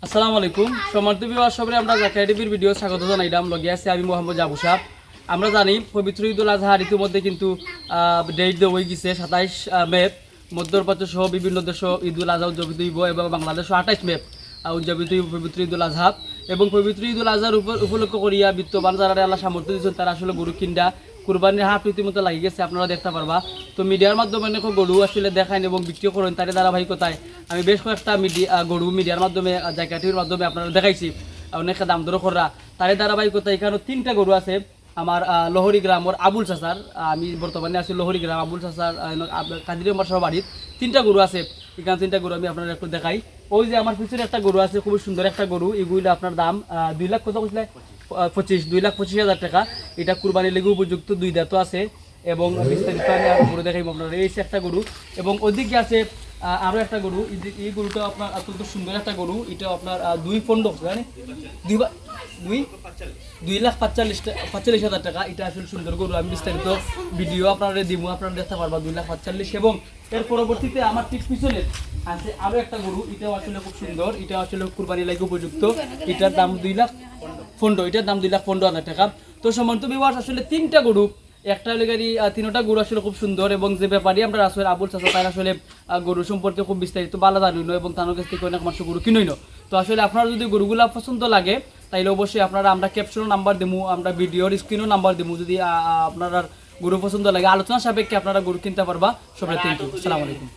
আসসালামু আলাইকুম সম্মানিত বিবাহ সবাই আমরা জাকিয়া টিভির ভিডিও স্বাগত জানাইলাম লগে আছে আমি মোহাম্মদ জাবু সাহেব। আমরা জানি পবিত্র ঈদুল আজহা ইতিমধ্যে কিন্তু ডেট দেওয়া হয়ে গেছে 27 মে মধ্যপ্রাচ্য সহ বিভিন্ন দেশ ঈদুল আজহা উদযাপিত হইব এবং বাংলাদেশ 28 মে উদযাপিত হইব পবিত্র ঈদুল আজহা। এবং পবিত্র ঈদুল আজহার উপলক্ষ করিয়া বিত্তবান যারা আল্লাহ সামর্থ্য দিচ্ছেন তারা আসলে গরু কিনডা কুরবানির হাট রীতিমতো লাগি গেছে, আপনারা দেখতে পারবা। তো মিডিয়ার মাধ্যমে অনেক গরু আসলে দেখান এবং বিক্রি করেন, তার ধারাবাহিকতায় আমি বেশ কয়েকটা গরু মিডিয়ার মাধ্যমে জাকিয়া টিভির মাধ্যমে আপনারা দেখাইছি, অনেকে দাম দর করা। তার ধারাবাহিকতায় এখানে 3টা গরু আছে আমার লহরি গ্রামের আবুল চাচার। আমি বর্তমানে আছি লহরি গ্রাম আবুল চাচার কাদির মাসার বাড়ির 3টা গরু আছে। এখানে 3টা গরু আমি আপনারা একটু দেখাই। ওই যে আমার পিছনে একটা গরু আছে, খুবই সুন্দর একটা গরু। এগুলো আপনার দাম 2 লাখ কত বলছিলেন? 2,25,000 টাকা। এটা কুরবানির লেগে উপযুক্ত, 2 দাঁতও আছে এবং বিস্তারিত আমি আরো গরু দেখাইব আপনারা। এই একটা গরু এবং ওইদিকে আছে আরো একটা গরু। এই গরুটা আপনার অত্যন্ত সুন্দর একটা গরু। এটা আপনার 2 জানি 2,45,000 টাকা। এটা আসলে সুন্দর গরু, আমি বিস্তারিত ভিডিও আপনারা দিব, আপনারা দেখতে পারবা 2,45,000। এবং এর পরবর্তীতে আমার ঠিক পিছনে আছে আরো একটা গরু। এটাও আসলে খুব সুন্দর, এটা আসলে কুরবানি লাগে উপযুক্ত। এটার দাম 2,15,000, এটার দাম 2,15,000 টাকা। তো সম্মানিত বিবাস আসলে 3টা গরু, একটা লেগারি 3টা গরু আসলে খুব সুন্দর। এবং যে ব্যাপারী আমরা আসলে আবুল চাচা তাই আসলে গরু সম্পর্কে খুব বিস্তারিত ভালো জানিল এবং তার কাছ থেকে অনেক মানুষ গরু কিনইল। তো আসলে আপনারা যদি গরুগুলা পছন্দ লাগে তাইলে অবশ্যই আপনারা আমরা ক্যাপশনও নাম্বার দেবো, আমরা ভিডিওর স্ক্রিনও নাম্বার দেবো। যদি আপনারা গরু পছন্দ লাগে আলোচনা সাপেক্ষে আপনারা গরু কিনতে পারবা। সবাই থ্যাংক ইউ, আসসালামু আলাইকুম।